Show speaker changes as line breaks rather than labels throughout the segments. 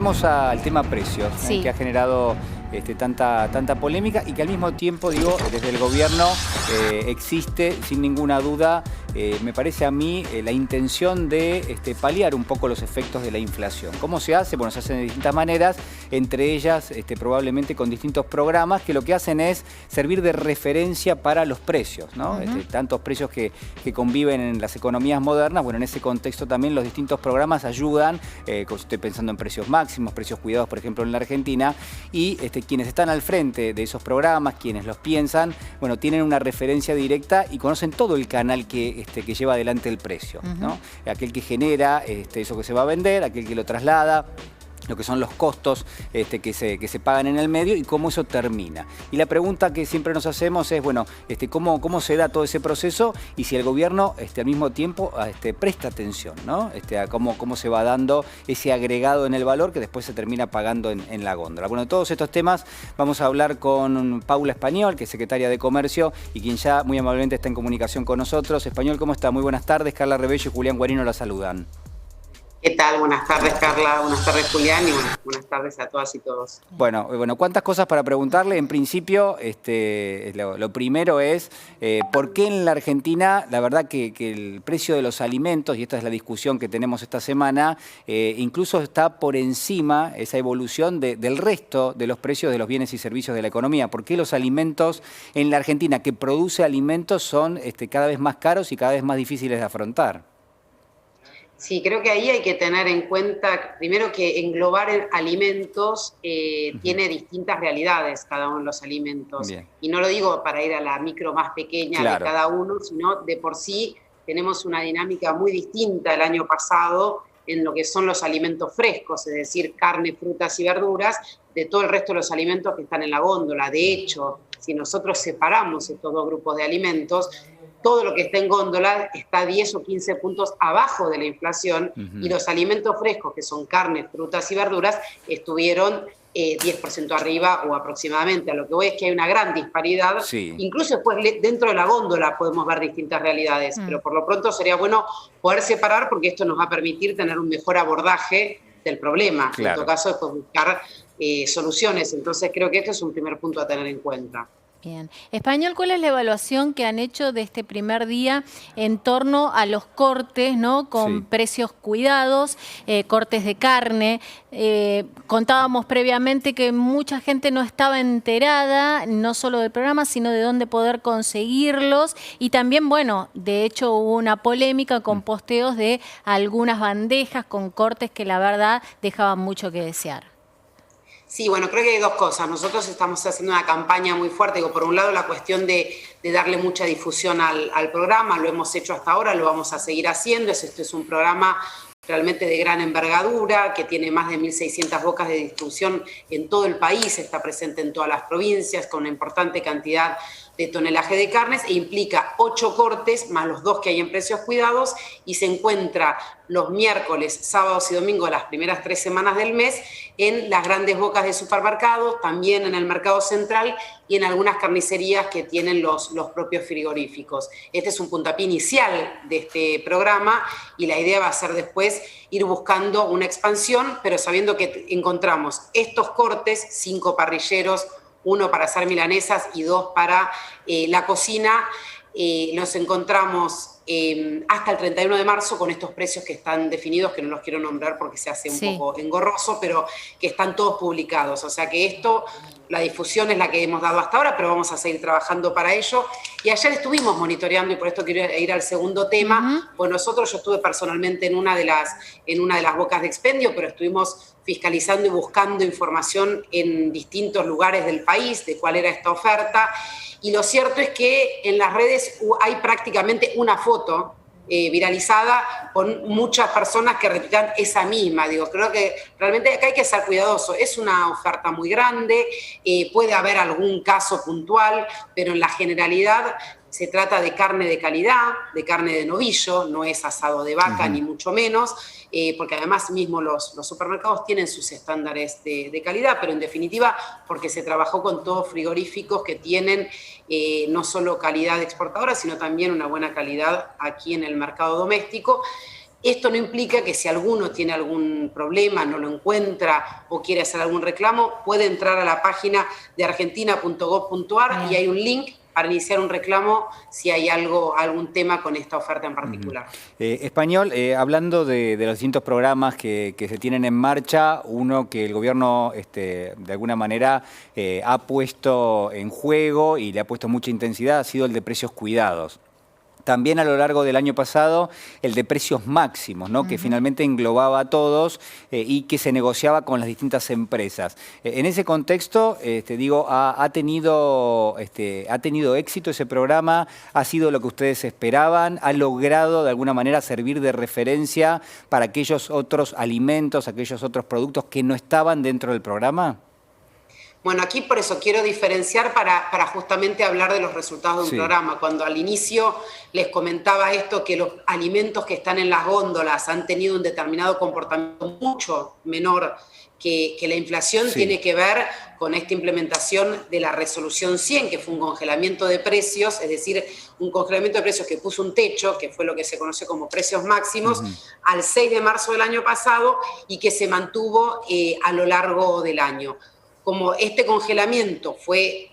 Vamos al tema precios,
Sí.
que ha generado tanta polémica y que al mismo tiempo, digo, desde el gobierno existe sin ninguna duda, me parece a mí, la intención de paliar un poco los efectos de la inflación. ¿Cómo se hace? Bueno, se hace de distintas maneras, entre ellas probablemente con distintos programas que lo que hacen es servir de referencia para los precios, ¿no? Tantos precios que conviven en las economías modernas. Bueno, en ese contexto también los distintos programas ayudan, estoy pensando en precios máximos, precios cuidados, por ejemplo, en la Argentina, y quienes están al frente de esos programas, quienes los piensan, bueno, tienen una referencia directa y conocen todo el canal que lleva adelante el precio, ¿no? Aquel que genera eso que se va a vender, aquel que lo traslada, lo que son los costos que se pagan en el medio y cómo eso termina. Y la pregunta que siempre nos hacemos es, bueno, ¿cómo se da todo ese proceso? Y si el gobierno al mismo tiempo presta atención, ¿no? A cómo se va dando ese agregado en el valor que después se termina pagando en la góndola. Bueno, de todos estos temas vamos a hablar con Paula Español, que es secretaria de Comercio y quien ya muy amablemente está en comunicación con nosotros. Español, ¿cómo está? Muy buenas tardes. Carla Rebello y Julián Guarino la saludan.
¿Qué tal? Buenas tardes, Carla. Buenas tardes, Julián. Y buenas tardes a todas y todos.
Bueno, cuántas cosas para preguntarle. En principio, lo primero es, ¿por qué en la Argentina, la verdad que el precio de los alimentos, y esta es la discusión que tenemos esta semana, incluso está por encima esa evolución del resto de los precios de los bienes y servicios de la economía? ¿Por qué los alimentos en la Argentina, que produce alimentos, son cada vez más caros y cada vez más difíciles de afrontar?
Sí, creo que ahí hay que tener en cuenta, primero, que englobar alimentos tiene distintas realidades cada uno de los alimentos. Bien. Y no lo digo para ir a la micro más pequeña de cada uno, sino de por sí tenemos una dinámica muy distinta el año pasado en lo que son los alimentos frescos, es decir, carne, frutas y verduras, de todo el resto de los alimentos que están en la góndola. De hecho, si nosotros separamos estos dos grupos de alimentos, todo lo que está en góndola está 10 o 15 puntos abajo de la inflación y los alimentos frescos, que son carne, frutas y verduras, estuvieron 10% arriba o aproximadamente. A lo que voy es que hay una gran disparidad. Sí. Incluso después dentro de la góndola podemos ver distintas realidades, pero por lo pronto sería bueno poder separar porque esto nos va a permitir tener un mejor abordaje del problema. Claro. En todo caso, después buscar soluciones. Entonces creo que este es un primer punto a tener en cuenta.
Bien. Español, ¿cuál es la evaluación que han hecho de este primer día en torno a los cortes, ¿no? Con precios cuidados, cortes de carne? Contábamos previamente que mucha gente no estaba enterada, no solo del programa, sino de dónde poder conseguirlos. Y también, bueno, de hecho hubo una polémica con posteos de algunas bandejas con cortes que la verdad dejaban mucho que desear.
Sí, bueno, creo que hay dos cosas. Nosotros estamos haciendo una campaña muy fuerte. Digo, por un lado, la cuestión de darle mucha difusión al programa. Lo hemos hecho hasta ahora, lo vamos a seguir haciendo. Este es un programa realmente de gran envergadura, que tiene más de 1.600 bocas de distribución en todo el país, está presente en todas las provincias, con una importante cantidad de tonelaje de carnes, e implica 8 cortes, más los 2 que hay en precios cuidados, y se encuentra los miércoles, sábados y domingos, las primeras 3 semanas del mes, en las grandes bocas de supermercados, también en el mercado central y en algunas carnicerías que tienen los propios frigoríficos. Este es un puntapié inicial de este programa y la idea va a ser después ir buscando una expansión, pero sabiendo que encontramos estos cortes, 5 parrilleros, 1 para hacer milanesas y 2 para la cocina. Nos encontramos hasta el 31 de marzo con estos precios que están definidos, que no los quiero nombrar porque se hace un poco engorroso, pero que están todos publicados. O sea que esto, la difusión es la que hemos dado hasta ahora, pero vamos a seguir trabajando para ello. Y ayer estuvimos monitoreando, y por esto quiero ir al segundo tema. Pues yo estuve personalmente en una de las bocas de expendio, pero estuvimos fiscalizando y buscando información en distintos lugares del país de cuál era esta oferta. Y lo cierto es que en las redes hay prácticamente una foto viralizada con muchas personas que repitan esa misma. Digo, creo que realmente acá hay que ser cuidadoso. Es una oferta muy grande, puede haber algún caso puntual, pero en la generalidad se trata de carne de calidad, de carne de novillo, no es asado de vaca ni mucho menos, porque además mismo los supermercados tienen sus estándares de calidad, pero en definitiva porque se trabajó con todos frigoríficos que tienen no solo calidad exportadora, sino también una buena calidad aquí en el mercado doméstico. Esto no implica que si alguno tiene algún problema, no lo encuentra o quiere hacer algún reclamo, puede entrar a la página de argentina.gov.ar y hay un link para iniciar un reclamo si hay algún tema con esta oferta en particular.
Español, hablando de los distintos programas que se tienen en marcha, uno que el gobierno de alguna manera ha puesto en juego y le ha puesto mucha intensidad ha sido el de precios cuidados. También a lo largo del año pasado el de precios máximos, ¿no? Que finalmente englobaba a todos y que se negociaba con las distintas empresas. En ese contexto, ¿ha tenido éxito ese programa? ¿Ha sido lo que ustedes esperaban? ¿Ha logrado de alguna manera servir de referencia para aquellos otros alimentos, aquellos otros productos que no estaban dentro del programa?
Bueno, aquí por eso quiero diferenciar para justamente hablar de los resultados de un programa. Cuando al inicio les comentaba esto, que los alimentos que están en las góndolas han tenido un determinado comportamiento mucho menor que la inflación, tiene que ver con esta implementación de la resolución 100, que fue un congelamiento de precios, es decir, un congelamiento de precios que puso un techo, que fue lo que se conoce como precios máximos, al 6 de marzo del año pasado y que se mantuvo a lo largo del año. Como este congelamiento fue,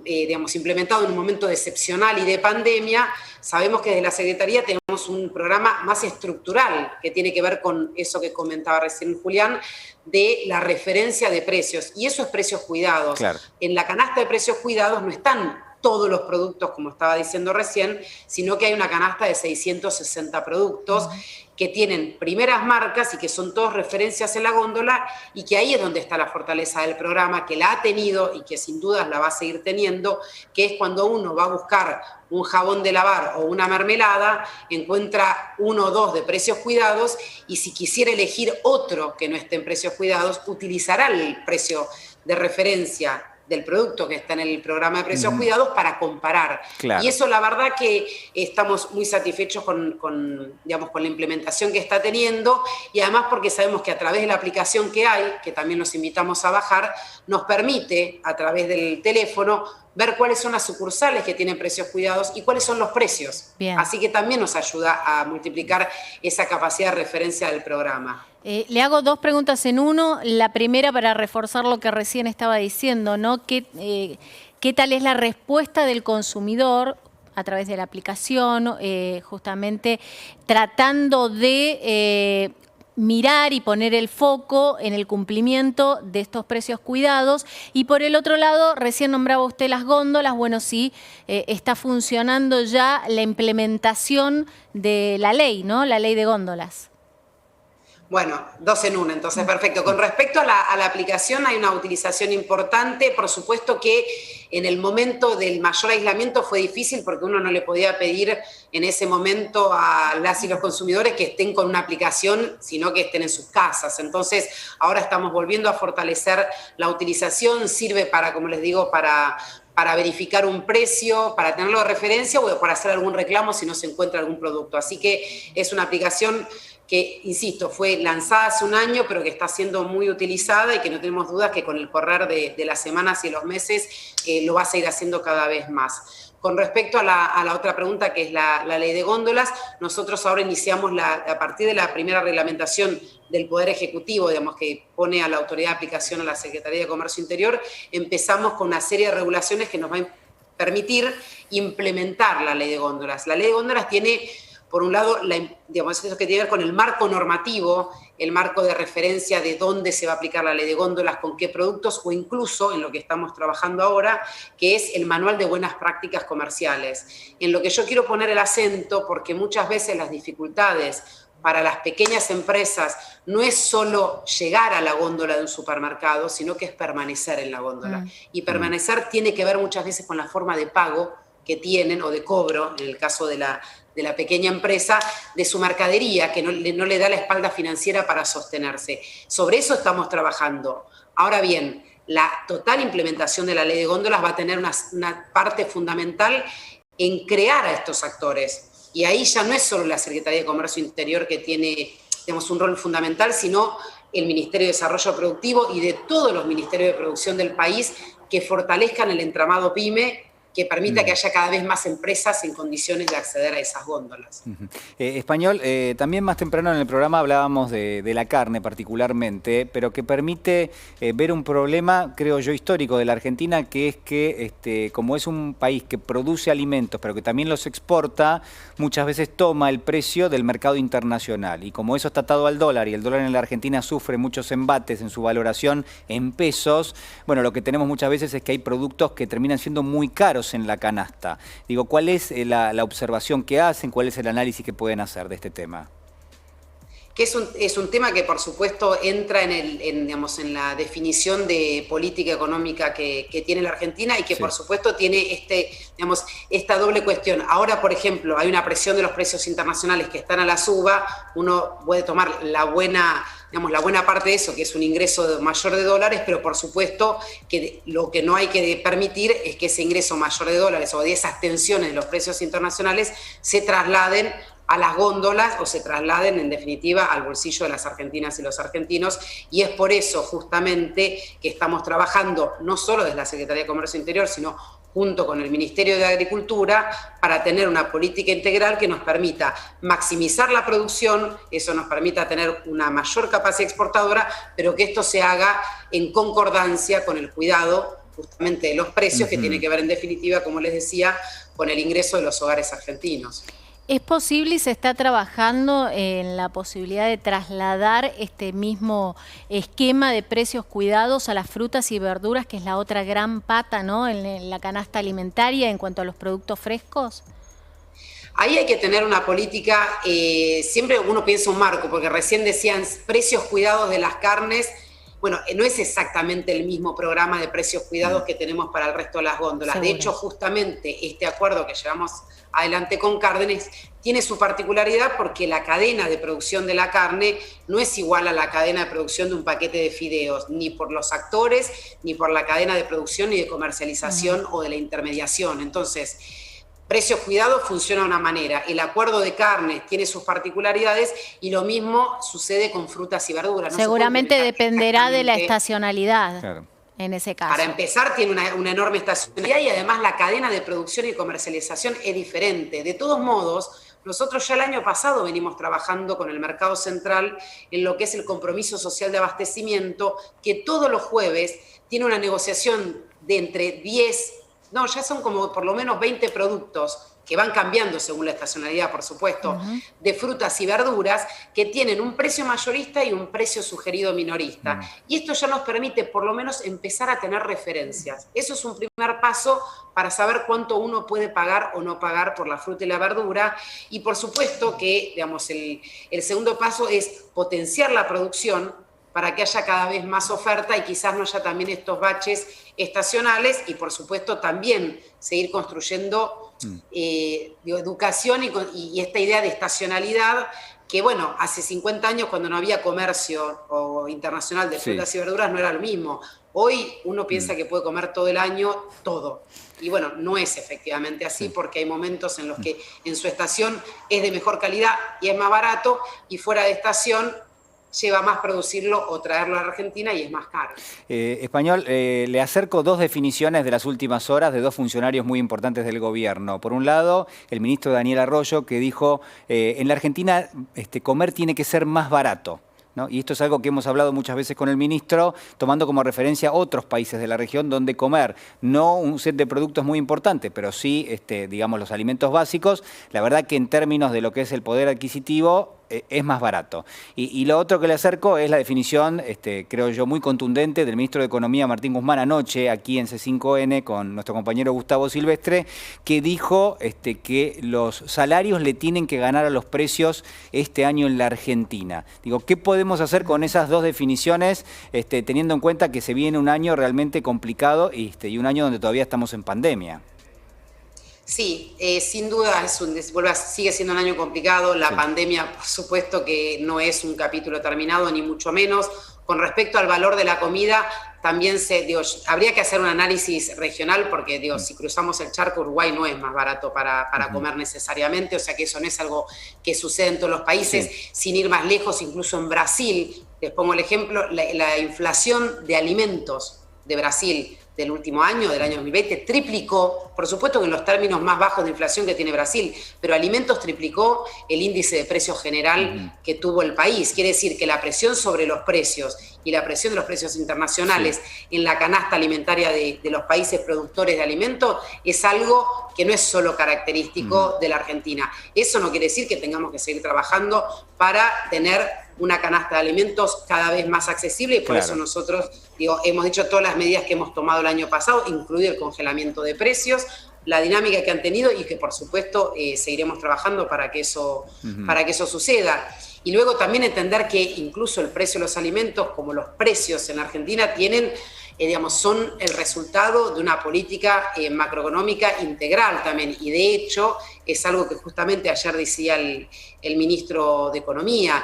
implementado en un momento excepcional y de pandemia, sabemos que desde la Secretaría tenemos un programa más estructural que tiene que ver con eso que comentaba recién Julián, de la referencia de precios. Y eso es precios cuidados. Claro. En la canasta de precios cuidados no están todos los productos, como estaba diciendo recién, sino que hay una canasta de 660 productos que tienen primeras marcas y que son todos referencias en la góndola, y que ahí es donde está la fortaleza del programa, que la ha tenido y que sin dudas la va a seguir teniendo, que es cuando uno va a buscar un jabón de lavar o una mermelada, encuentra uno o dos de precios cuidados, y si quisiera elegir otro que no esté en precios cuidados, utilizará el precio de referencia del producto que está en el programa de precios cuidados para comparar. Claro. Y eso la verdad que estamos muy satisfechos con la implementación que está teniendo, y además porque sabemos que a través de la aplicación que hay, que también los invitamos a bajar, nos permite a través del teléfono ver cuáles son las sucursales que tienen precios cuidados y cuáles son los precios. Bien. Así que también nos ayuda a multiplicar esa capacidad de referencia del programa.
Le hago dos preguntas en uno. La primera para reforzar lo que recién estaba diciendo, ¿no? ¿Qué tal es la respuesta del consumidor a través de la aplicación, justamente tratando de mirar y poner el foco en el cumplimiento de estos precios cuidados? Y por el otro lado, recién nombraba usted las góndolas. Bueno, sí, está funcionando ya la implementación de la ley, ¿no? La ley de góndolas.
Bueno, dos en uno, entonces perfecto. Con respecto a la aplicación, hay una utilización importante. Por supuesto que en el momento del mayor aislamiento fue difícil, porque uno no le podía pedir en ese momento a las y los consumidores que estén con una aplicación, sino que estén en sus casas. Entonces, ahora estamos volviendo a fortalecer la utilización. Sirve para, como les digo, para verificar un precio, para tenerlo de referencia o para hacer algún reclamo si no se encuentra algún producto. Así que es una aplicación que, insisto, fue lanzada hace un año, pero que está siendo muy utilizada y que no tenemos dudas que con el correr de las semanas y los meses lo va a seguir haciendo cada vez más. Con respecto a la otra pregunta, que es la ley de góndolas, nosotros ahora iniciamos, a partir de la primera reglamentación del Poder Ejecutivo, que pone a la autoridad de aplicación a la Secretaría de Comercio Interior, empezamos con una serie de regulaciones que nos van a permitir implementar la ley de góndolas. La ley de góndolas tiene, por un lado, eso que tiene que ver con el marco normativo, el marco de referencia de dónde se va a aplicar la ley de góndolas, con qué productos, o incluso en lo que estamos trabajando ahora, que es el manual de buenas prácticas comerciales. En lo que yo quiero poner el acento, porque muchas veces las dificultades para las pequeñas empresas no es solo llegar a la góndola de un supermercado, sino que es permanecer en la góndola. Y permanecer tiene que ver muchas veces con la forma de pago que tienen, o de cobro, en el caso de la pequeña empresa, de su mercadería, que no le da la espalda financiera para sostenerse. Sobre eso estamos trabajando. Ahora bien, la total implementación de la ley de góndolas va a tener una parte fundamental en crear a estos actores. Y ahí ya no es solo la Secretaría de Comercio Interior que tiene, un rol fundamental, sino el Ministerio de Desarrollo Productivo y de todos los ministerios de producción del país, que fortalezcan el entramado PYME que permita que haya cada vez más empresas en condiciones de acceder a esas góndolas.
Español, también más temprano en el programa hablábamos de la carne particularmente, pero que permite ver un problema, creo yo, histórico de la Argentina, que es que como es un país que produce alimentos, pero que también los exporta, muchas veces toma el precio del mercado internacional. Y como eso está atado al dólar, y el dólar en la Argentina sufre muchos embates en su valoración en pesos, bueno, lo que tenemos muchas veces es que hay productos que terminan siendo muy caros en la canasta. Digo, ¿cuál es la observación que hacen? ¿Cuál es el análisis que pueden hacer de este tema?
Que es un tema que por supuesto entra digamos, en la definición de política económica que tiene la Argentina y que por supuesto tiene digamos, esta doble cuestión. Ahora, por ejemplo, hay una presión de los precios internacionales que están a la suba, uno puede tomar la buena parte de eso, que es un ingreso mayor de dólares, pero por supuesto que lo que no hay que permitir es que ese ingreso mayor de dólares o de esas tensiones de los precios internacionales se trasladen a las góndolas o se trasladen en definitiva al bolsillo de las argentinas y los argentinos, y es por eso justamente que estamos trabajando no solo desde la Secretaría de Comercio Interior, sino junto con el Ministerio de Agricultura, para tener una política integral que nos permita maximizar la producción, eso nos permita tener una mayor capacidad exportadora, pero que esto se haga en concordancia con el cuidado justamente de los precios, que tiene que ver en definitiva, como les decía, con el ingreso de los hogares argentinos.
¿Es posible y se está trabajando en la posibilidad de trasladar este mismo esquema de precios cuidados a las frutas y verduras, que es la otra gran pata, ¿no?, en la canasta alimentaria en cuanto a los productos frescos?
Ahí hay que tener una política, siempre uno piensa un marco, porque recién decían precios cuidados de las carnes. Bueno, no es exactamente el mismo programa de precios cuidados que tenemos para el resto de las góndolas.
Seguro.
De hecho, justamente este acuerdo que llevamos adelante con Cárdenas tiene su particularidad porque la cadena de producción de la carne no es igual a la cadena de producción de un paquete de fideos, ni por los actores, ni por la cadena de producción, ni de comercialización o de la intermediación. Entonces, precios cuidados funciona de una manera, el acuerdo de carnes tiene sus particularidades y lo mismo sucede con frutas y verduras.
Seguramente dependerá de la estacionalidad. Claro. En ese caso.
Para empezar, tiene una enorme estacionalidad y además la cadena de producción y comercialización es diferente. De todos modos, nosotros ya el año pasado venimos trabajando con el Mercado Central en lo que es el compromiso social de abastecimiento, que todos los jueves tiene una negociación de entre 10, no, ya son como por lo menos 20 productos que van cambiando según la estacionalidad, por supuesto, de frutas y verduras, que tienen un precio mayorista y un precio sugerido minorista. Y esto ya nos permite por lo menos empezar a tener referencias. Eso es un primer paso para saber cuánto uno puede pagar o no pagar por la fruta y la verdura. Y por supuesto que, digamos, el segundo paso es potenciar la producción para que haya cada vez más oferta y quizás no haya también estos baches estacionales y por supuesto también seguir construyendo educación y esta idea de estacionalidad que, bueno, hace 50 años cuando no había comercio o internacional de frutas y verduras no era lo mismo. Hoy uno piensa que puede comer todo el año todo. Y bueno, no es efectivamente así porque hay momentos en los que en su estación es de mejor calidad y es más barato y fuera de estación lleva más producirlo o traerlo a la Argentina y es más caro.
Español, le acerco dos definiciones de las últimas horas de dos funcionarios muy importantes del gobierno. Por un lado, el ministro Daniel Arroyo, que dijo, en la Argentina comer tiene que ser más barato, ¿no? Y esto es algo que hemos hablado muchas veces con el ministro, tomando como referencia otros países de la región donde comer, no un set de productos muy importante, pero sí, digamos, los alimentos básicos, la verdad que en términos de lo que es el poder adquisitivo, es más barato. Y lo otro que le acerco es la definición, creo yo, muy contundente del ministro de Economía, Martín Guzmán, anoche, aquí en C5N, con nuestro compañero Gustavo Silvestre, que dijo que los salarios le tienen que ganar a los precios este año en la Argentina. Digo, ¿qué podemos hacer con esas dos definiciones, teniendo en cuenta que se viene un año realmente complicado y un año donde todavía estamos en pandemia?
Sí, sin duda sigue siendo un año complicado. La pandemia, por supuesto que no es un capítulo terminado, ni mucho menos. Con respecto al valor de la comida, también habría que hacer un análisis regional porque, si cruzamos el charco, Uruguay no es más barato para comer necesariamente, o sea que eso no es algo que sucede en todos los países. Sin ir más lejos, incluso en Brasil, les pongo el ejemplo, la inflación de alimentos de Brasil del último año, del año 2020, triplicó, por supuesto que en los términos más bajos de inflación que tiene Brasil, pero alimentos triplicó el índice de precio general que tuvo el país. Quiere decir que la presión sobre los precios y la presión de los precios internacionales en la canasta alimentaria de los países productores de alimentos es algo que no es solo característico de la Argentina. Eso no quiere decir que tengamos que seguir trabajando para tener una canasta de alimentos cada vez más accesible, y por eso nosotros hemos dicho todas las medidas que hemos tomado el año pasado, incluido el congelamiento de precios, la dinámica que han tenido y que por supuesto seguiremos trabajando para que eso suceda. Y luego también entender que incluso el precio de los alimentos, como los precios en la Argentina, tienen, son el resultado de una política macroeconómica integral también. Y de hecho, es algo que justamente ayer decía el ministro de Economía,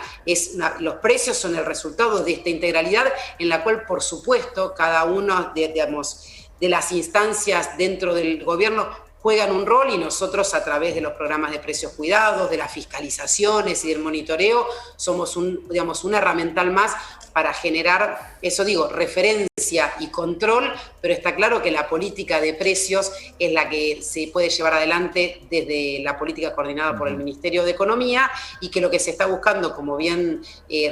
los precios son el resultado de esta integralidad en la cual, por supuesto, cada uno de las instancias dentro del gobierno juegan un rol, y nosotros a través de los programas de precios cuidados, de las fiscalizaciones y del monitoreo, somos una herramienta más para generar, referencia y control, pero está claro que la política de precios es la que se puede llevar adelante desde la política coordinada por el Ministerio de Economía, y que lo que se está buscando, como bien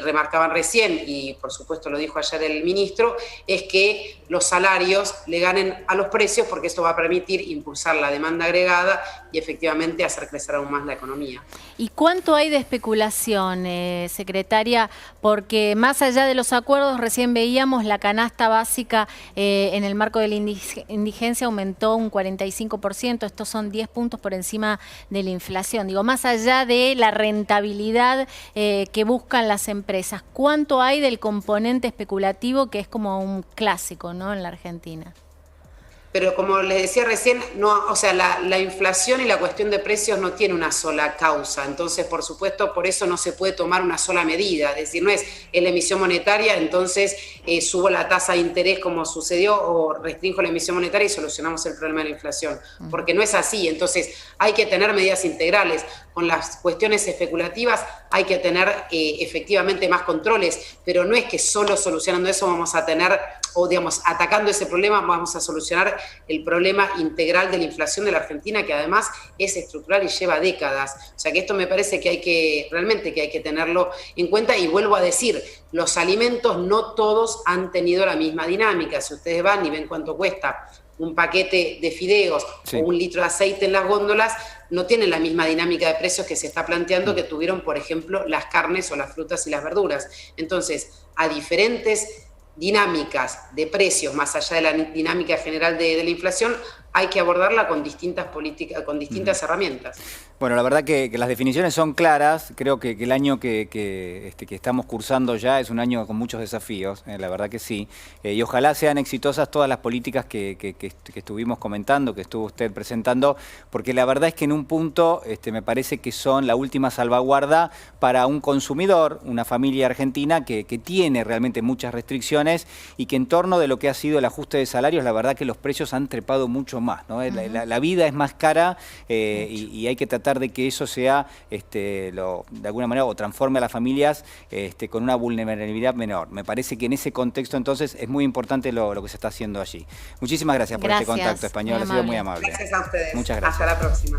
remarcaban recién, y por supuesto lo dijo ayer el ministro, es que los salarios le ganen a los precios, porque esto va a permitir impulsar la demanda agregada y efectivamente hacer crecer aún más la economía.
¿Y cuánto hay de especulación, secretaria? Porque más allá de los acuerdos, recién veíamos la canasta básica en el marco de la indigencia aumentó un 45%, estos son 10 puntos por encima de la inflación. Digo, más allá de la rentabilidad que buscan las empresas, ¿cuánto hay del componente especulativo, que es como un clásico, ¿no?, en la Argentina?
Pero como les decía recién, la inflación y la cuestión de precios no tiene una sola causa. Entonces, por supuesto, por eso no se puede tomar una sola medida. Es decir, no es la emisión monetaria, entonces subo la tasa de interés como sucedió, o restringo la emisión monetaria y solucionamos el problema de la inflación. Porque no es así. Entonces, hay que tener medidas integrales. Con las cuestiones especulativas hay que tener efectivamente más controles, pero no es que solo solucionando eso vamos a tener, atacando ese problema vamos a solucionar el problema integral de la inflación de la Argentina, que además es estructural y lleva décadas. O sea que esto me parece que hay que tenerlo en cuenta, y vuelvo a decir, los alimentos no todos han tenido la misma dinámica. Si ustedes van y ven cuánto cuesta un paquete de fideos o un litro de aceite en las góndolas, no tienen la misma dinámica de precios que se está planteando que tuvieron, por ejemplo, las carnes o las frutas y las verduras. Entonces, a diferentes dinámicas de precios, más allá de la dinámica general de la inflación, hay que abordarla con distintas políticas, con distintas herramientas.
Bueno, la verdad que las definiciones son claras. Creo que el año que estamos cursando ya es un año con muchos desafíos, la verdad que sí. Y ojalá sean exitosas todas las políticas que estuvimos comentando, que estuvo usted presentando, porque la verdad es que en un punto me parece que son la última salvaguarda para un consumidor, una familia argentina que tiene realmente muchas restricciones, y que en torno de lo que ha sido el ajuste de salarios, la verdad que los precios han trepado mucho más, ¿no? La vida es más cara, y hay que tratar de que eso sea, de alguna manera, o transforme a las familias con una vulnerabilidad menor. Me parece que en ese contexto entonces es muy importante lo que se está haciendo allí. Muchísimas gracias por este contacto, Español, ha sido muy amable.
Gracias a ustedes.
Muchas gracias.
Hasta la próxima.